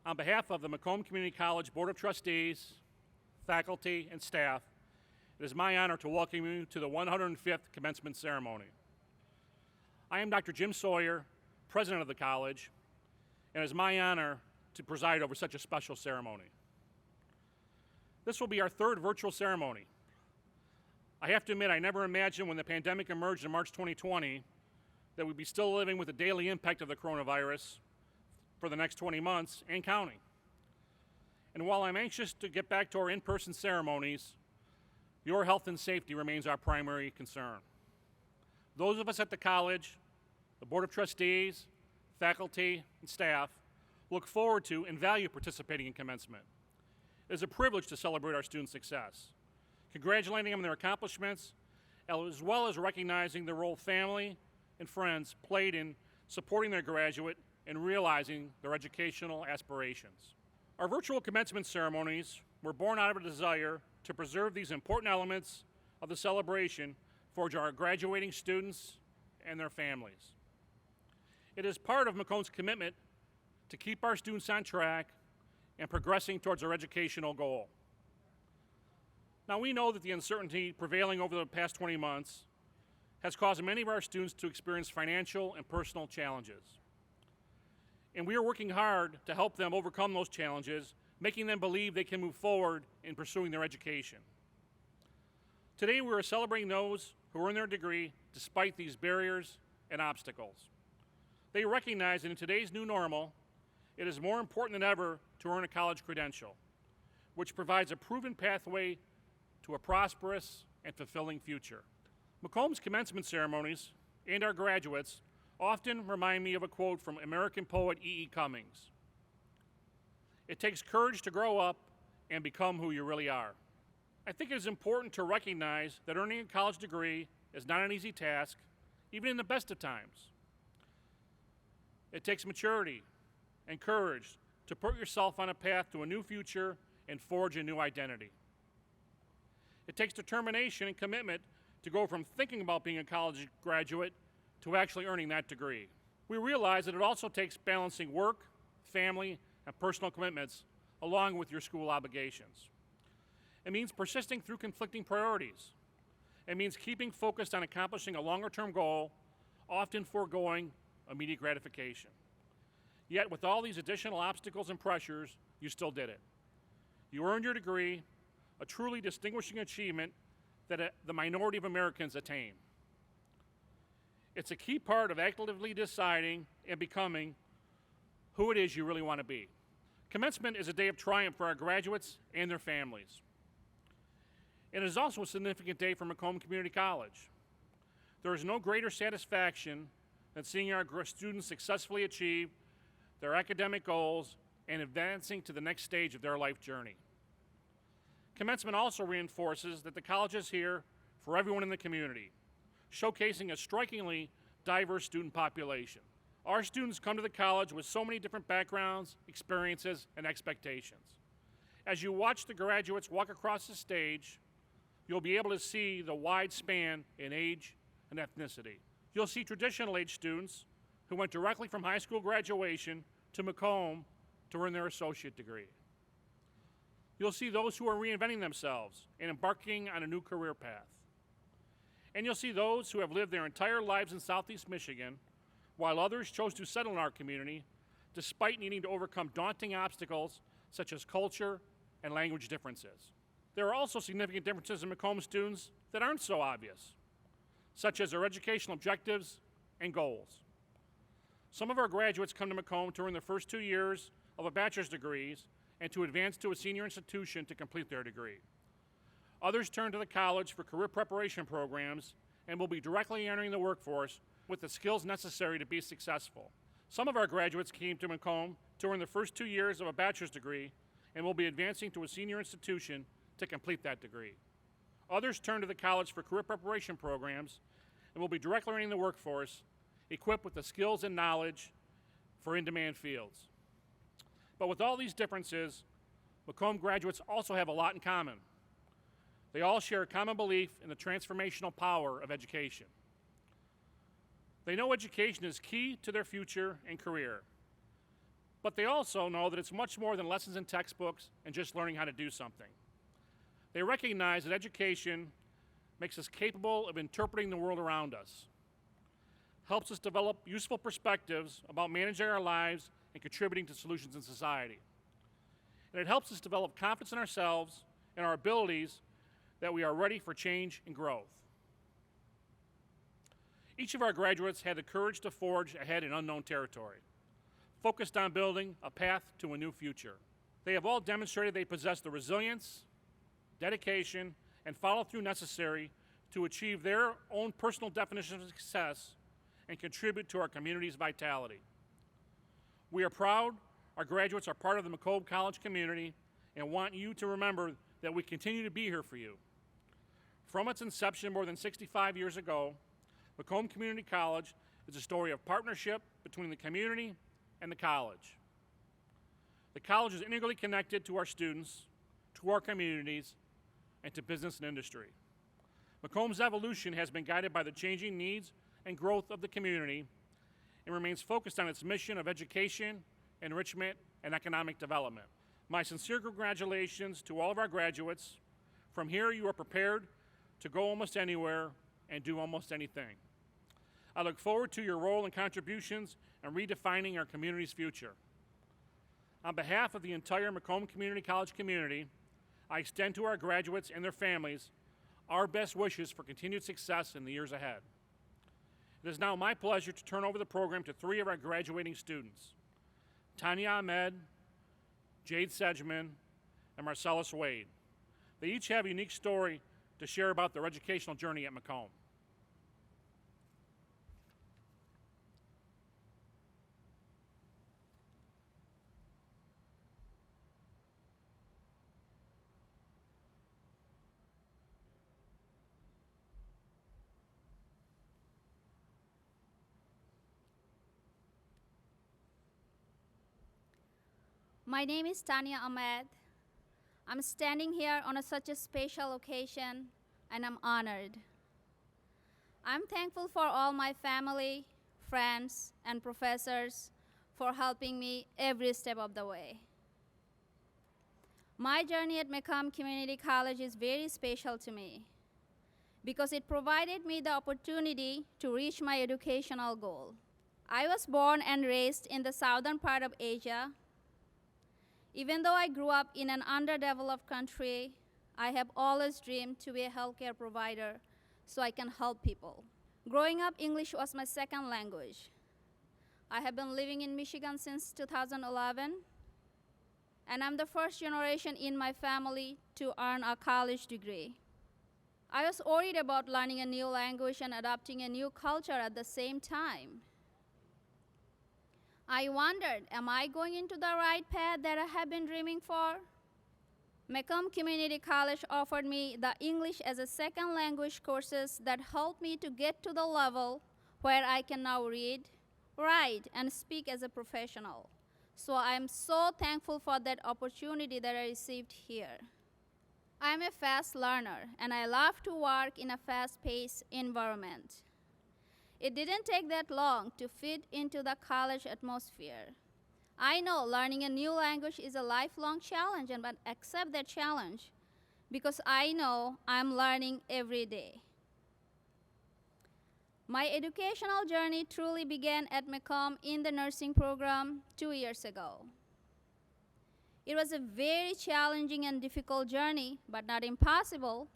On behalf of the Macomb Community College Board of Trustees, faculty, and staff, it is my honor to welcome you to the 105th commencement ceremony. I am Dr. Jim Sawyer, president of the college, and it is my honor to preside over such a special ceremony. This will be our third virtual ceremony. I have to admit, I never imagined when the pandemic emerged in March 2020 that we'd be still living with the daily impact of the coronavirus for the next 20 months and counting. And while I'm anxious to get back to our in-person ceremonies, your health and safety remains our primary concern. Those of us at the college, the Board of Trustees, faculty, and staff look forward to and value participating in commencement. It is a privilege to celebrate our students' success, congratulating them on their accomplishments, as well as recognizing the role family and friends played in supporting their graduate and realizing their educational aspirations. Our virtual commencement ceremonies were born out of a desire to preserve these important elements of the celebration for our graduating students and their families. It is part of Macomb's commitment to keep our students on track and progressing towards our educational goal. Now, we know that the uncertainty prevailing over the past 20 months has caused many of our students to experience financial and personal challenges. And we are working hard to help them overcome those challenges, making them believe they can move forward in pursuing their education. Today, we are celebrating those who earn their degree despite these barriers and obstacles. They recognize that in today's new normal, it is more important than ever to earn a college credential, which provides a proven pathway to a prosperous and fulfilling future. Macomb's commencement ceremonies and our graduates often remind me of a quote from American poet E.E. Cummings. It takes courage to grow up and become who you really are. I think it is important to recognize that earning a college degree is not an easy task, even in the best of times. It takes maturity and courage to put yourself on a path to a new future and forge a new identity. It takes determination and commitment to go from thinking about being a college graduate to actually earning that degree. We realize that it also takes balancing work, family, and personal commitments along with your school obligations. It means persisting through conflicting priorities. It means keeping focused on accomplishing a longer-term goal, often foregoing immediate gratification. Yet with all these additional obstacles and pressures, you still did it. You earned your degree, a truly distinguishing achievement that the minority of Americans attain. It's a key part of actively deciding and becoming who it is you really want to be. Commencement is a day of triumph for our graduates and their families. It is also a significant day for Macomb Community College. There is no greater satisfaction than seeing our students successfully achieve their academic goals and advancing to the next stage of their life journey. Commencement also reinforces that the college is here for everyone in the community, showcasing a strikingly diverse student population. Our students come to the college with so many different backgrounds, experiences, and expectations. As you watch the graduates walk across the stage, you'll be able to see the wide span in age and ethnicity. You'll see traditional age students who went directly from high school graduation to Macomb to earn their associate degree. You'll see those who are reinventing themselves and embarking on a new career path. And you'll see those who have lived their entire lives in Southeast Michigan, while others chose to settle in our community despite needing to overcome daunting obstacles such as culture and language differences. There are also significant differences in Macomb students that aren't so obvious, such as their educational objectives and goals. Some of our graduates come to Macomb to earn their first 2 years of a bachelor's degrees and to advance to a senior institution to complete their degree. Others turn to the college for career preparation programs and will be directly entering the workforce with the skills necessary to be successful. Some of our graduates came to Macomb to earn their first 2 years of a bachelor's degree and will be advancing to a senior institution to complete that degree. Others turn to the college for career preparation programs and will be directly entering the workforce, equipped with the skills and knowledge for in-demand fields. But with all these differences, Macomb graduates also have a lot in common. They all share a common belief in the transformational power of education. They know education is key to their future and career. But they also know that it's much more than lessons in textbooks and just learning how to do something. They recognize that education makes us capable of interpreting the world around us, helps us develop useful perspectives about managing our lives and contributing to solutions in society. And it helps us develop confidence in ourselves and our abilities that we are ready for change and growth. Each of our graduates had the courage to forge ahead in unknown territory, focused on building a path to a new future. They have all demonstrated they possess the resilience, dedication, and follow-through necessary to achieve their own personal definition of success and contribute to our community's vitality. We are proud our graduates are part of the Macomb College community and want you to remember that we continue to be here for you. From its inception more than 65 years ago, Macomb Community College is a story of partnership between the community and the college. The college is integrally connected to our students, to our communities, and to business and industry. Macomb's evolution has been guided by the changing needs and growth of the community and remains focused on its mission of education, enrichment, and economic development. My sincere congratulations to all of our graduates. From here, you are prepared to go almost anywhere and do almost anything. I look forward to your role and contributions in redefining our community's future. On behalf of the entire Macomb Community College community, I extend to our graduates and their families our best wishes for continued success in the years ahead. It is now my pleasure to turn over the program to three of our graduating students, Tanya Ahmed, Jade Sedgeman, and Marcellus Wade. They each have a unique story to share about their educational journey at Macomb. My name is Tanya Ahmed. I'm standing here on such a special occasion, and I'm honored. I'm thankful for all my family, friends, and professors for helping me every step of the way. My journey at Macomb Community College is very special to me because it provided me the opportunity to reach my educational goal. I was born and raised in the southern part of Asia. Even though I grew up in an underdeveloped country, I have always dreamed to be a healthcare provider so I can help people. Growing up, English was my second language. I have been living in Michigan since 2011, and I'm the first generation in my family to earn a college degree. I was worried about learning a new language and adopting a new culture at the same time. I wondered, am I going into the right path that I have been dreaming for? Macomb Community College offered me the English as a second language courses that helped me to get to the level where I can now read, write, and speak as a professional. So I'm so thankful for that opportunity that I received here. I'm a fast learner, and I love to work in a fast-paced environment. It didn't take that long to fit into the college atmosphere. I know learning a new language is a lifelong challenge, but accept that challenge because I know I'm learning every day. My educational journey truly began at Macomb in the nursing program 2 years ago. It was a very challenging and difficult journey, but not impossible.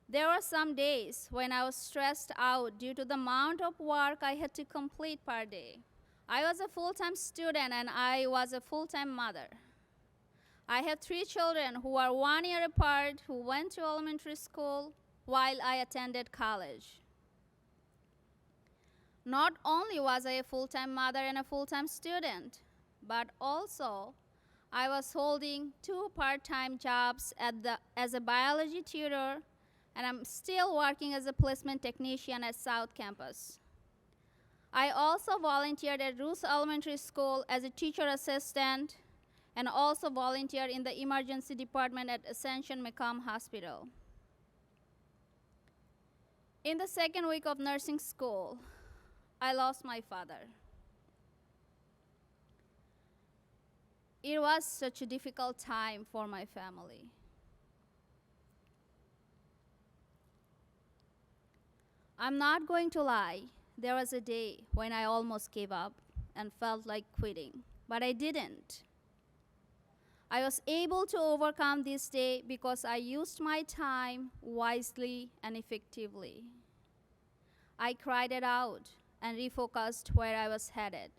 There were some days when I was stressed out due to the amount of work I had to complete per day. I was a full-time student and I was a full-time mother. I have 3 children who are 1 year apart who went to elementary school while I attended college. Not only was I a full-time mother and a full-time student, but also I was holding 2 part-time jobs as a biology tutor, and I'm still working as a placement technician at South Campus. I also volunteered at Roos Elementary School as a teacher assistant and also volunteered in the emergency department at Ascension Macomb Hospital. In the second week of nursing school, I lost my father. It was such a difficult time for my family. I'm not going to lie, there was a day when I almost gave up and felt like quitting, but I didn't. I was able to overcome this day because I used my time wisely and effectively. I cried it out and refocused where I was headed.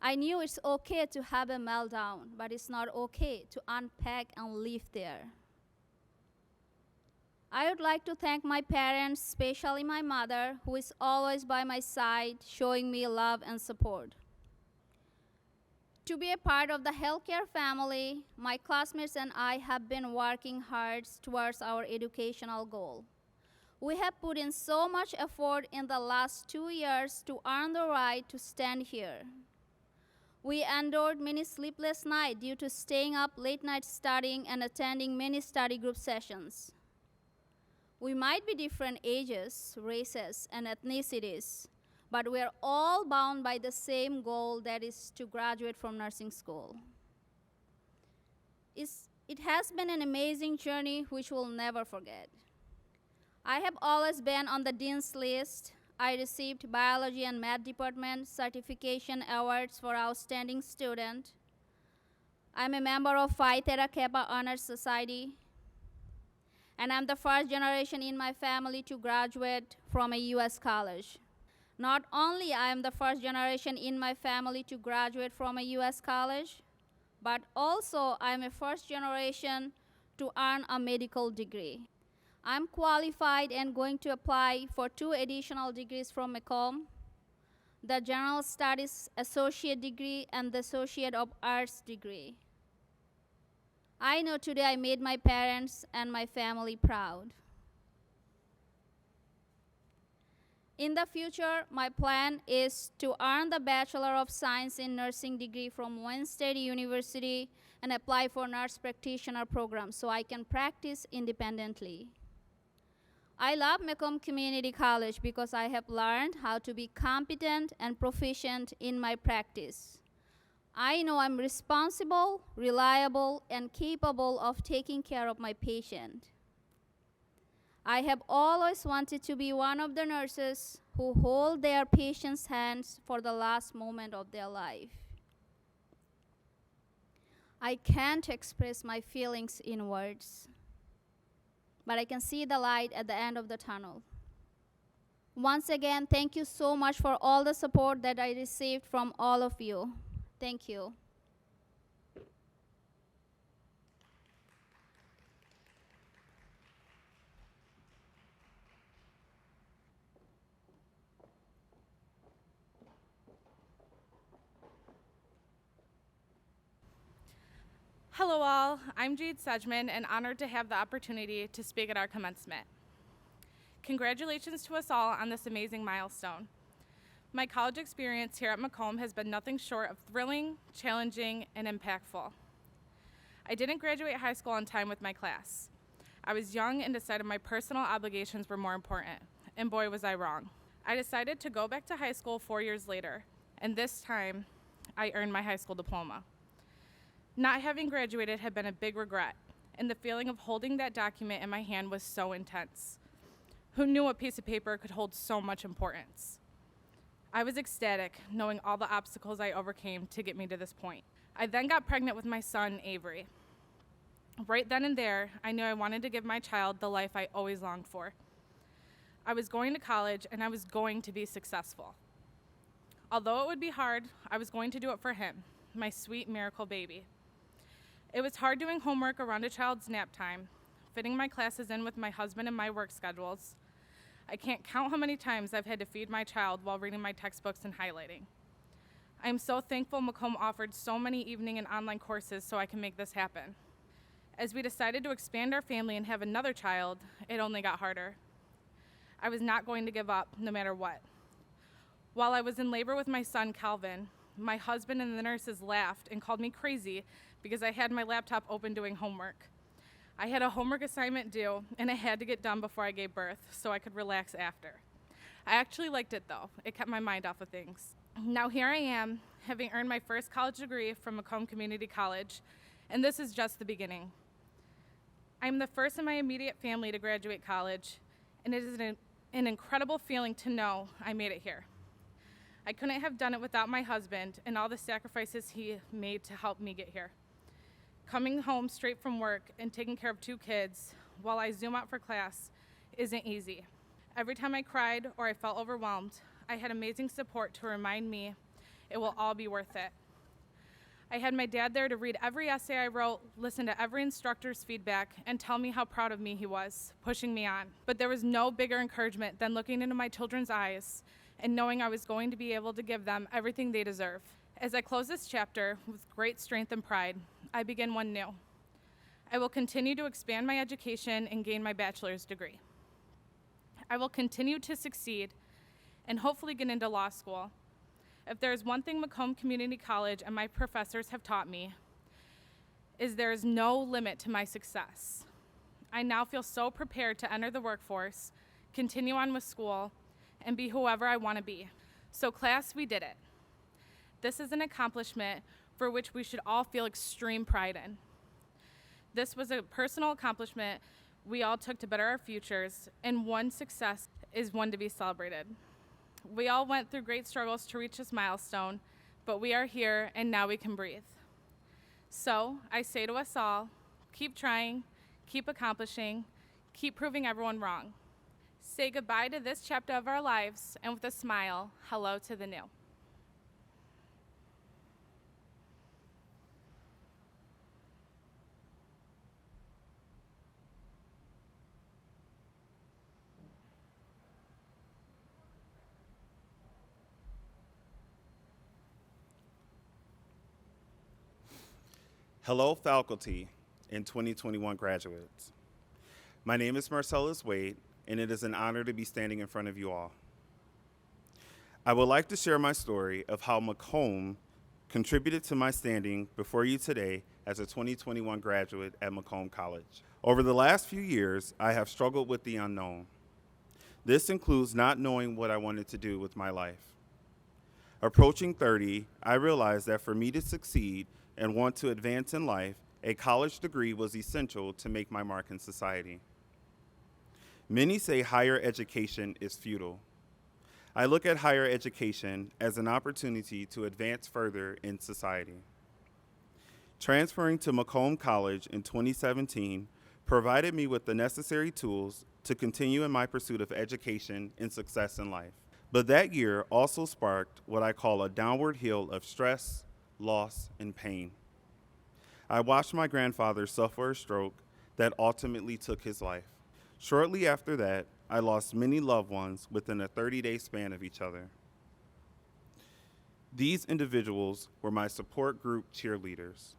I knew it's okay to have a meltdown, but it's not okay to unpack and leave there. I would like to thank my parents, especially my mother, who is always by my side, showing me love and support. To be a part of the healthcare family, my classmates and I have been working hard towards our educational goal. We have put in so much effort in the last 2 years to earn the right to stand here. We endured many sleepless nights due to staying up late night studying and attending many study group sessions. We might be different ages, races, and ethnicities, but we are all bound by the same goal, that is to graduate from nursing school. It has been an amazing journey which we'll never forget. I have always been on the dean's list. I received biology and math department certification awards for outstanding student. I'm a member of Phi Theta Kappa Honors Society, and I'm the first generation in my family to graduate from a U.S. college. Not only I am the first generation in my family to graduate from a U.S. college, but also I'm a first generation to earn a medical degree. I'm qualified and going to apply for 2 additional degrees from Macomb, the General Studies Associate degree and the Associate of Arts degree. I know today I made my parents and my family proud. In the future, my plan is to earn the Bachelor of Science in Nursing degree from Wayne State University and apply for nurse practitioner program so I can practice independently. I love Macomb Community College because I have learned how to be competent and proficient in my practice. I know I'm responsible, reliable, and capable of taking care of my patient. I have always wanted to be one of the nurses who hold their patients' hands for the last moment of their life. I can't express my feelings in words, but I can see the light at the end of the tunnel. Once again, thank you so much for all the support that I received from all of you. Thank you. Hello all, I'm Jade Sedgeman and honored to have the opportunity to speak at our commencement. Congratulations to us all on this amazing milestone. My college experience here at Macomb has been nothing short of thrilling, challenging, and impactful. I didn't graduate high school on time with my class. I was young and decided my personal obligations were more important, and boy was I wrong. I decided to go back to high school 4 years later, and this time I earned my high school diploma. Not having graduated had been a big regret, and the feeling of holding that document in my hand was so intense. Who knew a piece of paper could hold so much importance? I was ecstatic, knowing all the obstacles I overcame to get me to this point. I then got pregnant with my son, Avery. Right then and there, I knew I wanted to give my child the life I always longed for. I was going to college, and I was going to be successful. Although it would be hard, I was going to do it for him, my sweet miracle baby. It was hard doing homework around a child's nap time, fitting my classes in with my husband and my work schedules. I can't count how many times I've had to feed my child while reading my textbooks and highlighting. I am so thankful Macomb offered so many evening and online courses so I can make this happen. As we decided to expand our family and have another child, it only got harder. I was not going to give up, no matter what. While I was in labor with my son, Calvin, my husband and the nurses laughed and called me crazy because I had my laptop open doing homework. I had a homework assignment due, and I had to get done before I gave birth so I could relax after. I actually liked it though. It kept my mind off of things. Now here I am, having earned my first college degree from Macomb Community College, and this is just the beginning. I am the first in my immediate family to graduate college, and it is an incredible feeling to know I made it here. I couldn't have done it without my husband and all the sacrifices he made to help me get here. Coming home straight from work and taking care of 2 kids while I zoom out for class isn't easy. Every time I cried or I felt overwhelmed, I had amazing support to remind me it will all be worth it. I had my dad there to read every essay I wrote, listen to every instructor's feedback, and tell me how proud of me he was, pushing me on. But there was no bigger encouragement than looking into my children's eyes and knowing I was going to be able to give them everything they deserve. As I close this chapter with great strength and pride, I begin one new. I will continue to expand my education and gain my bachelor's degree. I will continue to succeed and hopefully get into law school. If there is one thing Macomb Community College and my professors have taught me, is there is no limit to my success. I now feel so prepared to enter the workforce, continue on with school, and be whoever I want to be. So class, we did it. This is an accomplishment for which we should all feel extreme pride in. This was a personal accomplishment we all took to better our futures, and one success is one to be celebrated. We all went through great struggles to reach this milestone, but we are here and now we can breathe. So I say to us all, keep trying, keep accomplishing, keep proving everyone wrong. Say goodbye to this chapter of our lives, and with a smile, hello to the new. Hello, faculty and 2021 graduates. My name is Marcellus Wade, and it is an honor to be standing in front of you all. I would like to share my story of how Macomb contributed to my standing before you today as a 2021 graduate at Macomb College. Over the last few years, I have struggled with the unknown. This includes not knowing what I wanted to do with my life. Approaching 30, I realized that for me to succeed and want to advance in life, a college degree was essential to make my mark in society. Many say higher education is futile. I look at higher education as an opportunity to advance further in society. Transferring to Macomb College in 2017 provided me with the necessary tools to continue in my pursuit of education and success in life. But that year also sparked what I call a downward hill of stress, loss, and pain. I watched my grandfather suffer a stroke that ultimately took his life. Shortly after that, I lost many loved ones within a 30-day span of each other. These individuals were my support group cheerleaders,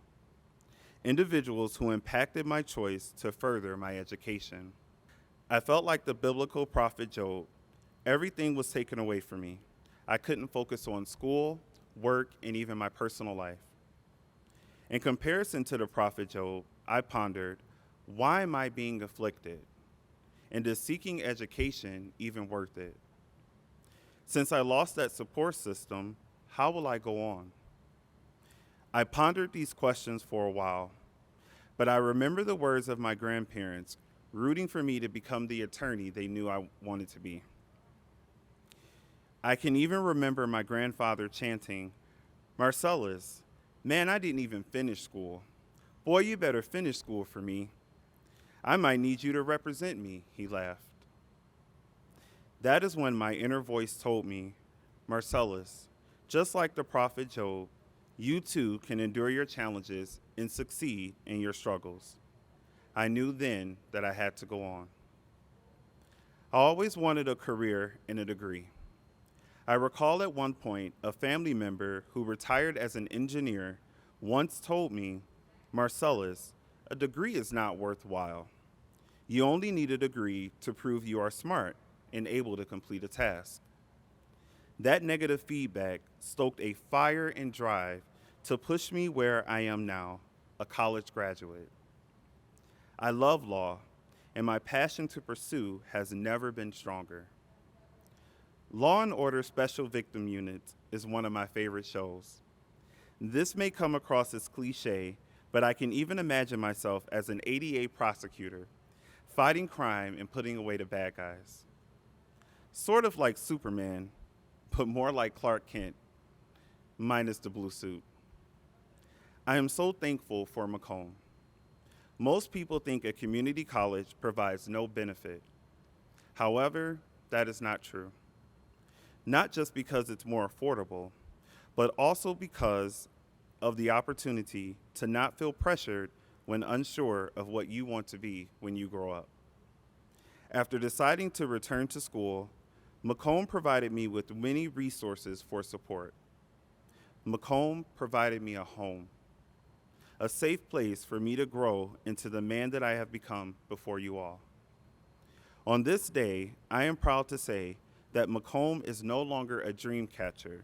individuals who impacted my choice to further my education. I felt like the biblical prophet Job. Everything was taken away from me. I couldn't focus on school, work, and even my personal life. In comparison to the prophet Job, I pondered, why am I being afflicted? And is seeking education even worth it? Since I lost that support system, how will I go on? I pondered these questions for a while, but I remember the words of my grandparents rooting for me to become the attorney they knew I wanted to be. I can even remember my grandfather chanting, "Marcellus, man, I didn't even finish school. Boy, you better finish school for me. I might need you to represent me," he laughed. That is when my inner voice told me, Marcellus, just like the prophet Job, you too can endure your challenges and succeed in your struggles. I knew then that I had to go on. I always wanted a career and a degree. I recall at one point a family member who retired as an engineer once told me, Marcellus, a degree is not worthwhile. You only need a degree to prove you are smart and able to complete a task. That negative feedback stoked a fire and drive to push me where I am now, a college graduate. I love law, and my passion to pursue has never been stronger. Law and Order Special Victim Units is one of my favorite shows. This may come across as cliche, but I can even imagine myself as an ADA prosecutor, fighting crime and putting away the bad guys. Sort of like Superman, but more like Clark Kent, minus the blue suit. I am so thankful for Macomb. Most people think a community college provides no benefit. However, that is not true. Not just because it's more affordable, but also because of the opportunity to not feel pressured when unsure of what you want to be when you grow up. After deciding to return to school, Macomb provided me with many resources for support. Macomb provided me a home, a safe place for me to grow into the man that I have become before you all. On this day, I am proud to say that Macomb is no longer a dream catcher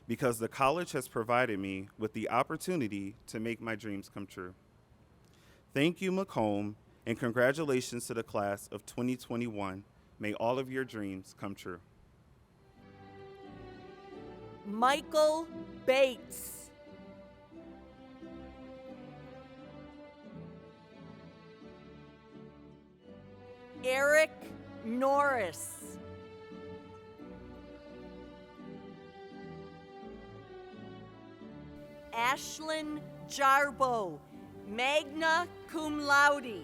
because the college has provided me with the opportunity to make my dreams come true. Thank you, Macomb, and congratulations to the class of 2021. May all of your dreams come true. Michael Bates. Eric Norris. Ashlyn Jarbo, magna cum laude.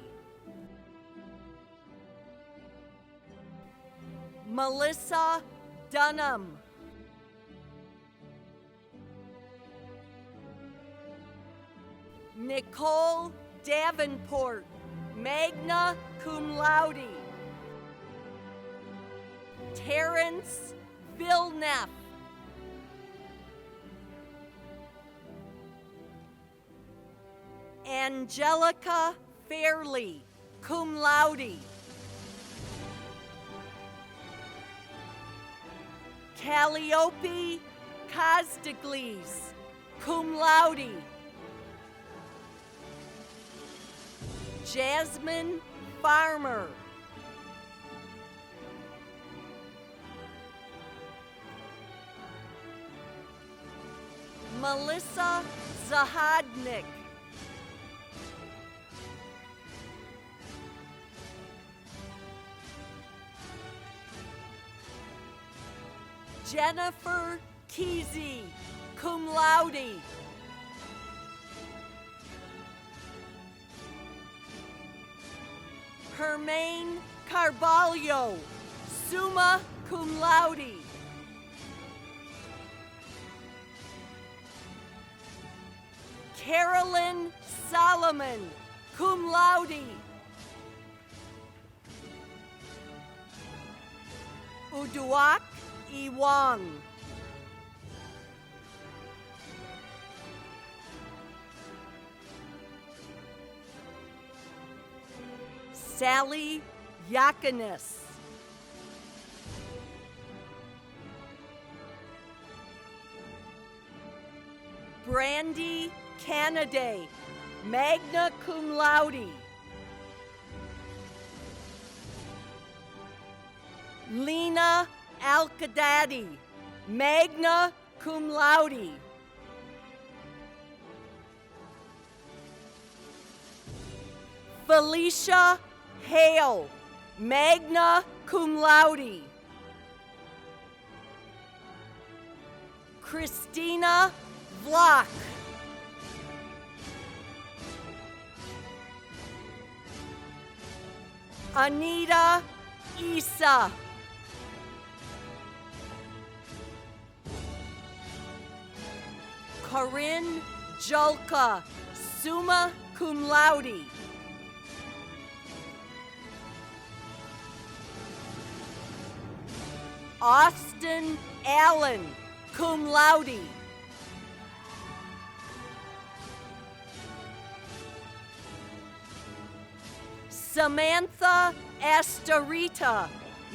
Melissa Dunham. Nicole Davenport, magna cum laude. Terrence Villeneuve. Angelica Fairley, cum laude. Calliope Costiglis, cum laude. Jasmine Farmer. Melissa Zahodnik. Jennifer Kesey, cum laude. Hermaine Carvalho, summa cum laude. Carolyn Solomon, cum laude. Uduak Iwang. Sally Yakinis. Brandy Canaday, magna cum laude. Lena Alcadadi, magna cum laude. Felicia Hale, magna cum laude. Christina Vlock. Anita Isa. Corinne Julka, summa cum laude. Austin Allen, cum laude. Samantha Astarita,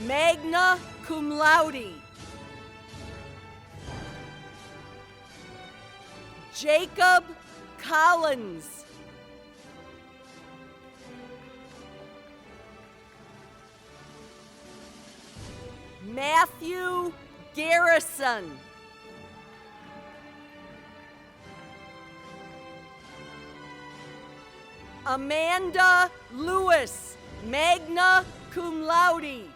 magna cum laude. Jacob Collins. Matthew Garrison. Amanda Lewis, magna cum laude.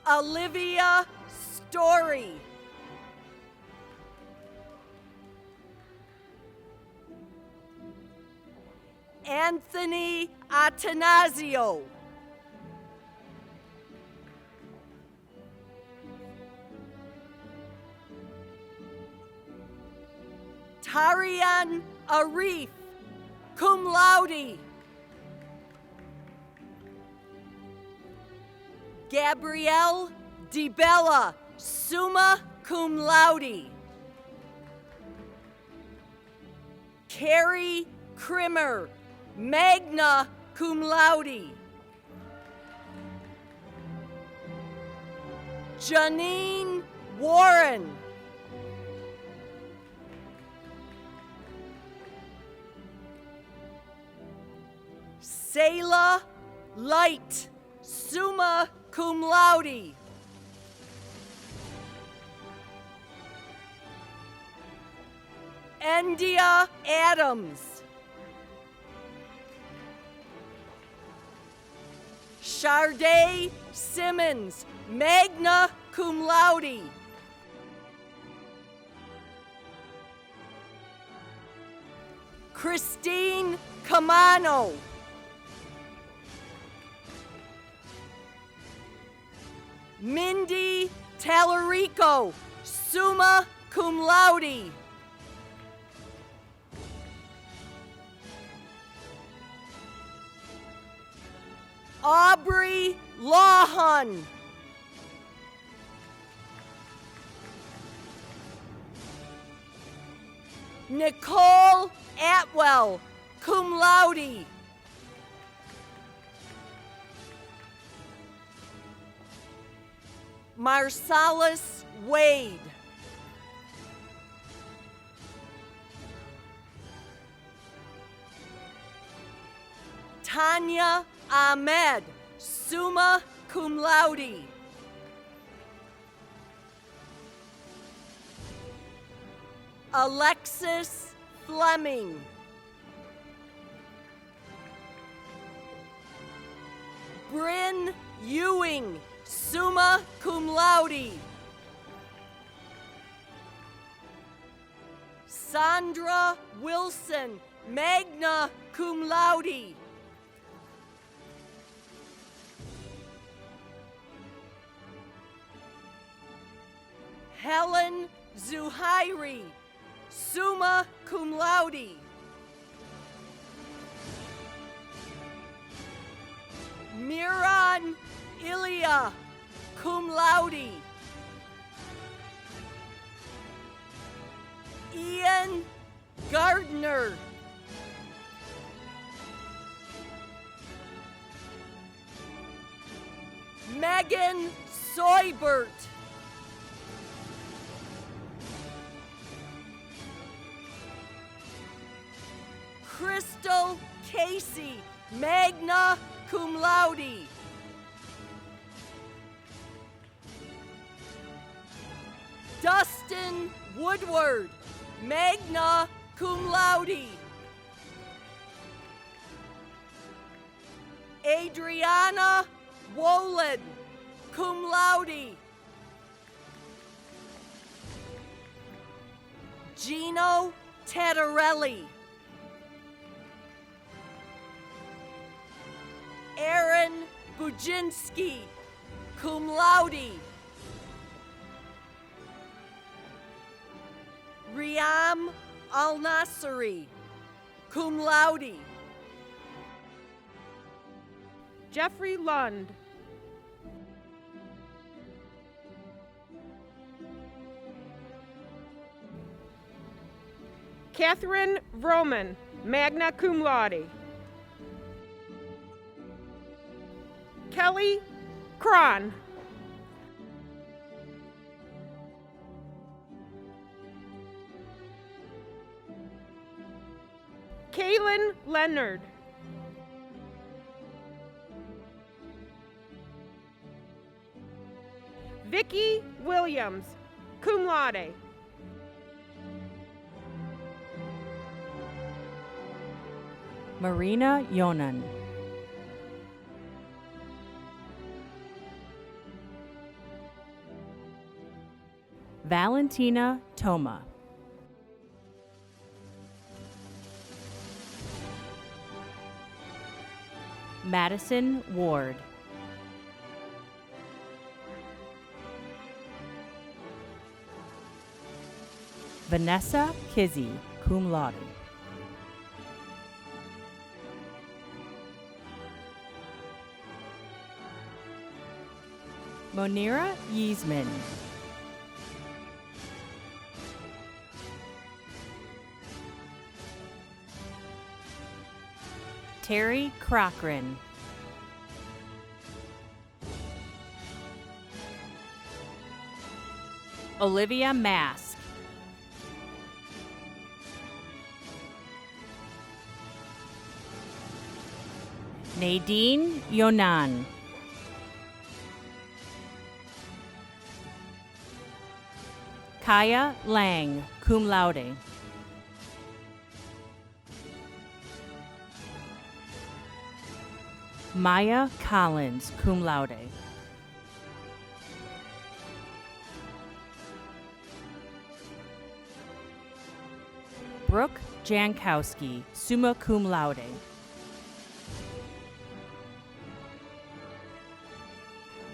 Olivia Story. Anthony Atanasio. Tarian Arif, cum laude. Gabrielle DiBella, summa cum laude. Carrie Krimmer, magna cum laude. Janine Warren. Selah Light, summa cum laude. Endia Adams. Sharday Simmons, magna cum laude. Christine Camano. Mindy Tallarico, summa cum laude. Aubrey Lawhon. Nicole Atwell, cum laude. Marcellus Wade. Tanya Ahmed, summa cum laude. Alexis Fleming. Bryn Ewing, summa cum laude. Sandra Wilson, magna cum laude. Helen Zuhairi, summa cum laude. Miran Ilya, cum laude. Ian Gardner. Megan Soybert. Crystal Casey, magna cum laude. Dustin Woodward, magna cum laude. Adriana Wolin, cum laude. Gino Tatarelli. Aaron Bujinski, cum laude. Riam Al-Nasri, cum laude. Jeffrey Lund. Catherine Vroman, magna cum laude. Kelly Cron. Kaylin Leonard. Vicky Williams, cum laude. Marina Yonan. Valentina Toma. Madison Ward. Vanessa Kizzy, cum laude. Monira Yeasman. Terry Cochran. Olivia Mask. Nadine Yonan. Kaya Lang, cum laude. Maya Collins, cum laude. Brooke Jankowski, summa cum laude.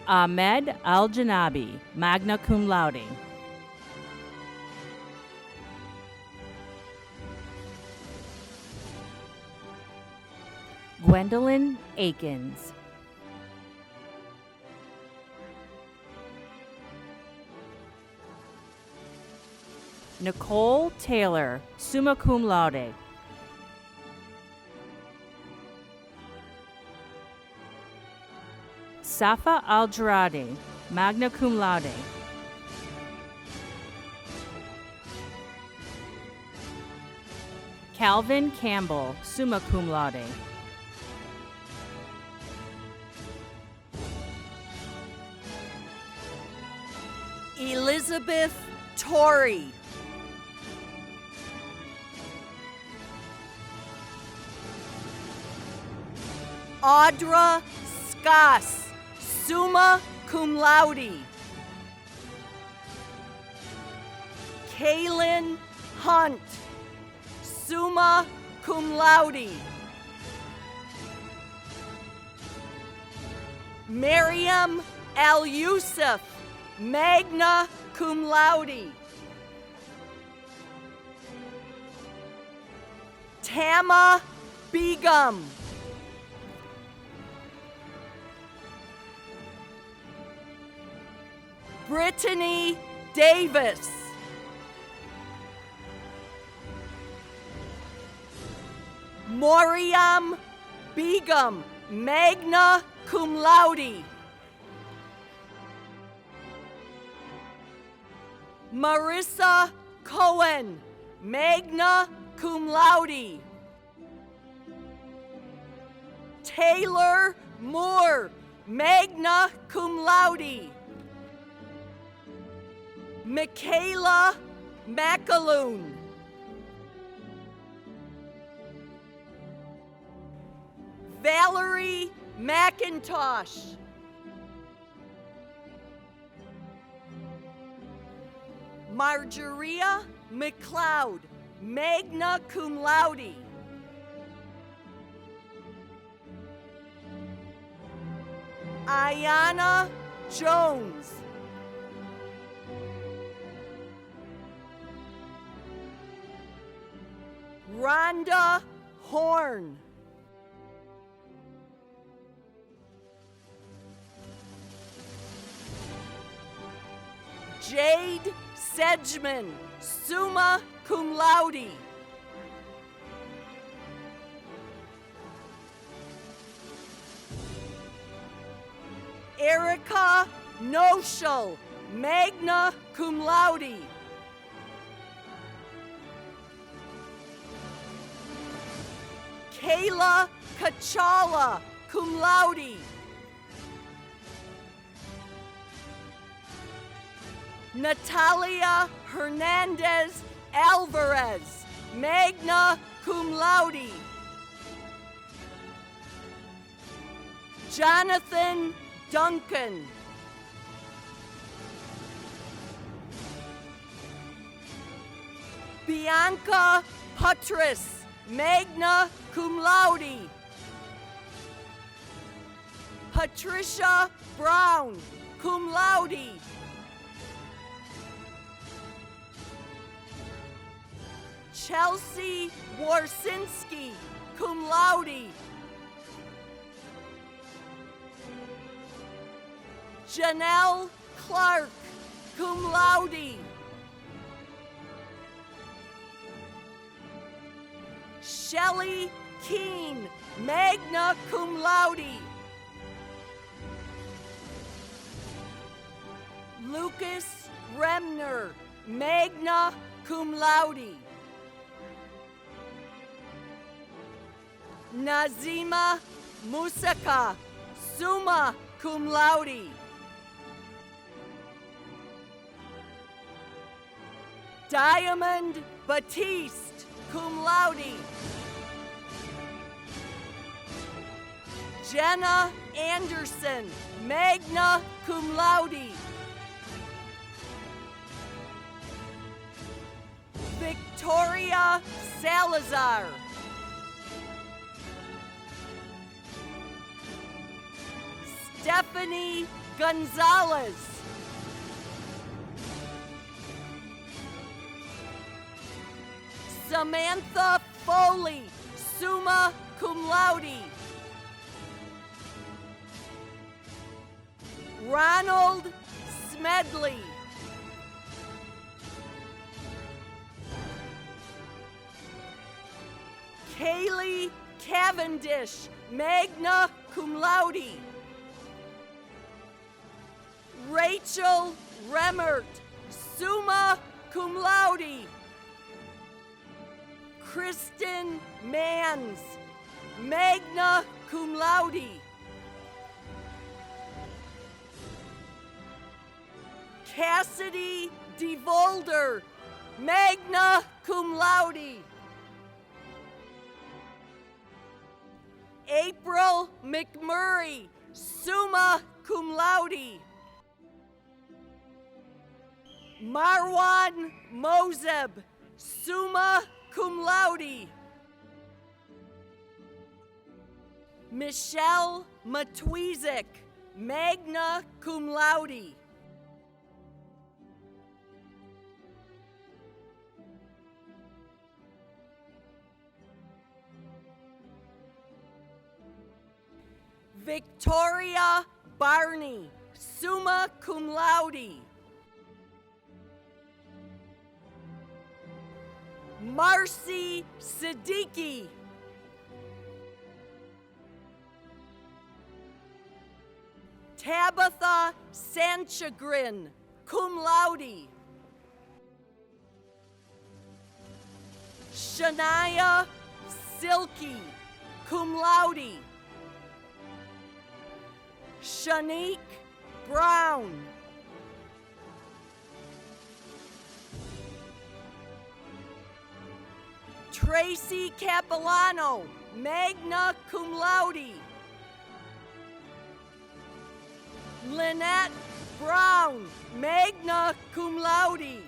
Ahmed Al-Janabi, magna cum laude. Gwendolyn Akins. Nicole Taylor, summa cum laude. Safa Al-Jaradi, magna cum laude. Calvin Campbell, summa cum laude. Elizabeth Torrey. Audra Skass, summa cum laude. Kaylin Hunt, summa cum laude. Miriam Al-Yusuf, magna cum laude. Tama Begum. Brittany Davis. Moriam Begum, magna cum laude. Marissa Cohen, magna cum laude. Taylor Moore, magna cum laude. Michaela McAloon. Valerie McIntosh. Marjoria McLeod, magna cum laude. Ayana Jones. Rhonda Horn. Jade Sedgeman, summa cum laude. Erica Noshel, magna cum laude. Kayla Kachala, cum laude. Natalia Hernandez Alvarez, magna cum laude. Jonathan Duncan. Bianca Putris, magna cum laude. Patricia Brown, cum laude. Chelsea Warsinski, cum laude. Janelle Clark, cum laude. Shelley Keene, magna cum laude. Lucas Remner, magna cum laude. Nazima Musaka, summa cum laude. Diamond Batiste, cum laude. Jenna Anderson, magna cum laude. Victoria Salazar. Stephanie Gonzalez. Samantha Foley, summa cum laude. Ronald Smedley. Kaylee Cavendish, magna cum laude. Rachel Remmert, summa cum laude. Kristen Mans, magna cum laude. Cassidy DeVolder, magna cum laude. April McMurray, summa cum laude. Marwan Mozeb, summa cum laude. Michelle Matwizik, magna cum laude. Victoria Barney, summa cum laude. Marcy Siddiqui. Tabitha Sanchagrin, cum laude. Shania Silky, cum laude. Shanique Brown. Tracy Capilano, magna cum laude. Lynette Brown, magna cum laude.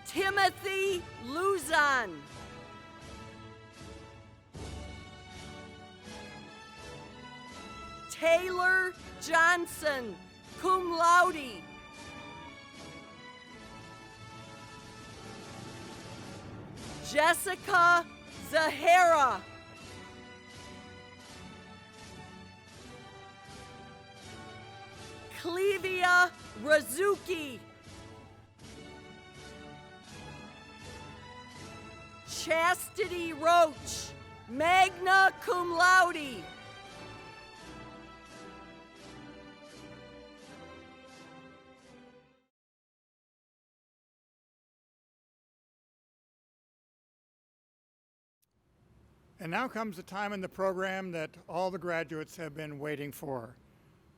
Timothy Luzon. Taylor Johnson, cum laude. Jessica Zahara. Clevia Razuki. Chastity Roach, magna cum laude. And now comes the time in the program that all the graduates have been waiting for.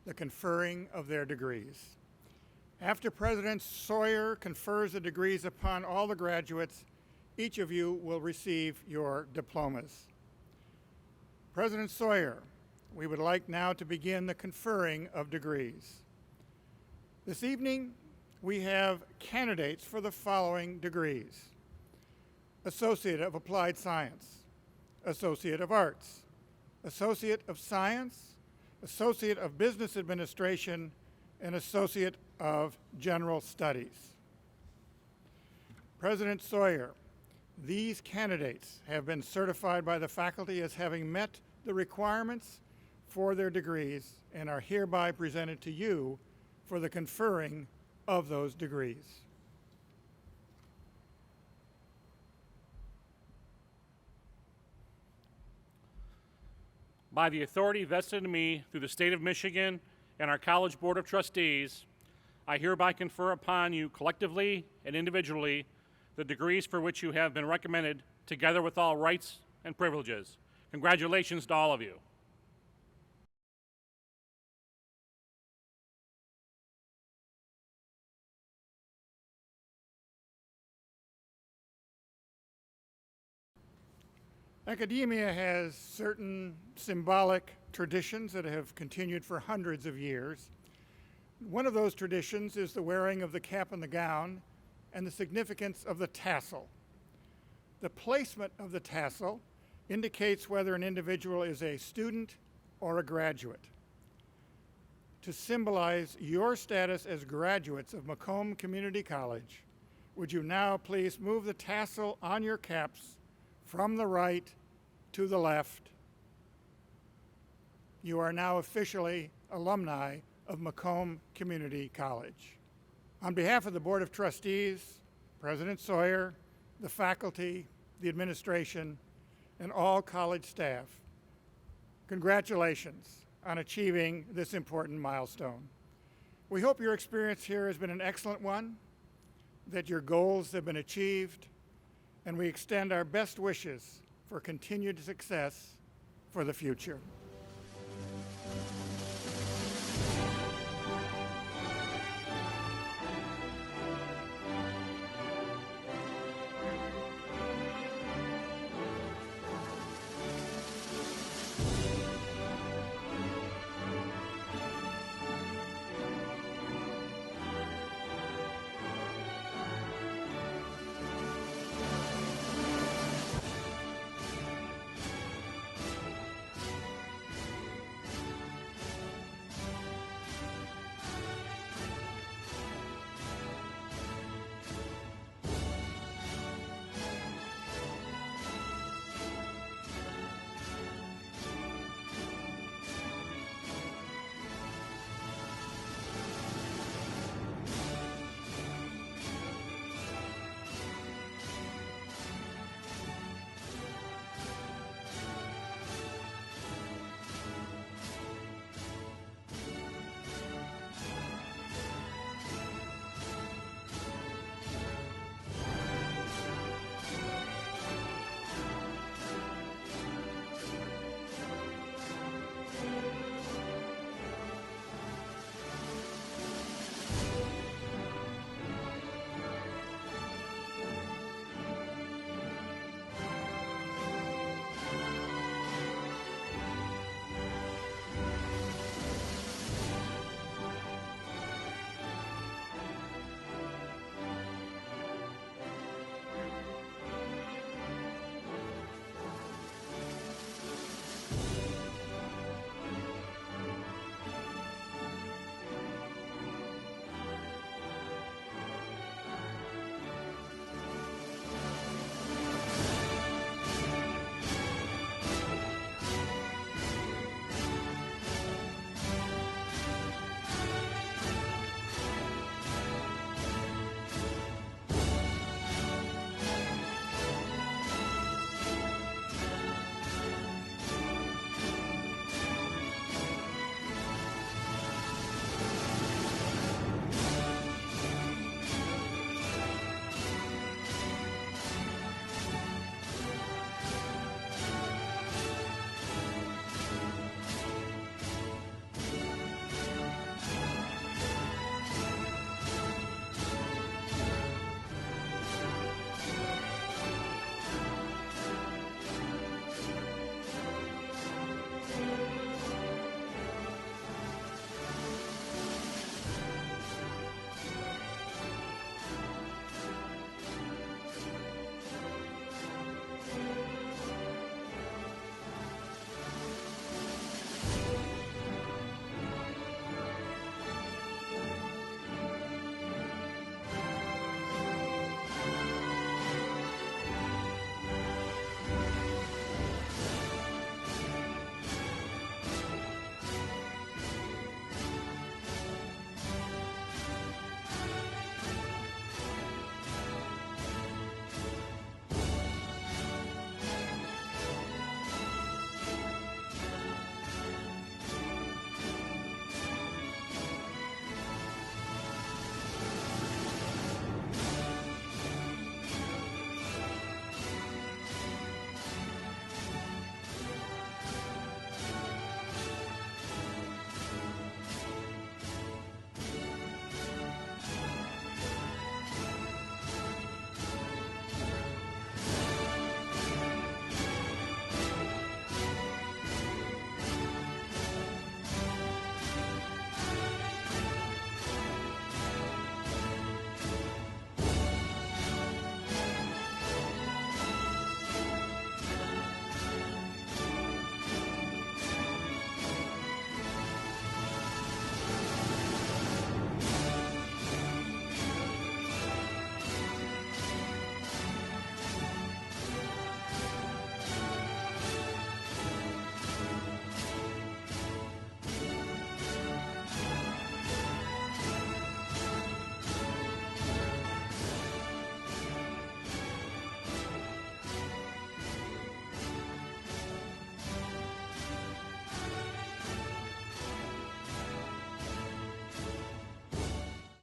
the conferring of their degrees. After President Sawyer confers the degrees upon all the graduates, each of you will receive your diplomas. President Sawyer, we would like now to begin the conferring of degrees. This evening, we have candidates for the following degrees: Associate of Applied Science, Associate of Arts, Associate of Science, Associate of Business Administration, and Associate of General Studies. President Sawyer, these candidates have been certified by the faculty as having met the requirements for their degrees and are hereby presented to you for the conferring of those degrees. By the authority vested in me through the state of Michigan and our College Board of Trustees, I hereby confer upon you collectively and individually the degrees for which you have been recommended, together with all rights and privileges. Congratulations to all of you. Academia has certain symbolic traditions that have continued for hundreds of years. One of those traditions is the wearing of the cap and the gown and the significance of the tassel. The placement of the tassel indicates whether an individual is a student or a graduate. To symbolize your status as graduates of Macomb Community College, would you now please move the tassel on your caps from the right to the left? You are now officially alumni of Macomb Community College. On behalf of the Board of Trustees, President Sawyer, the faculty, the administration, and all college staff, congratulations on achieving this important milestone. We hope your experience here has been an excellent one, that your goals have been achieved, and we extend our best wishes for continued success for the future.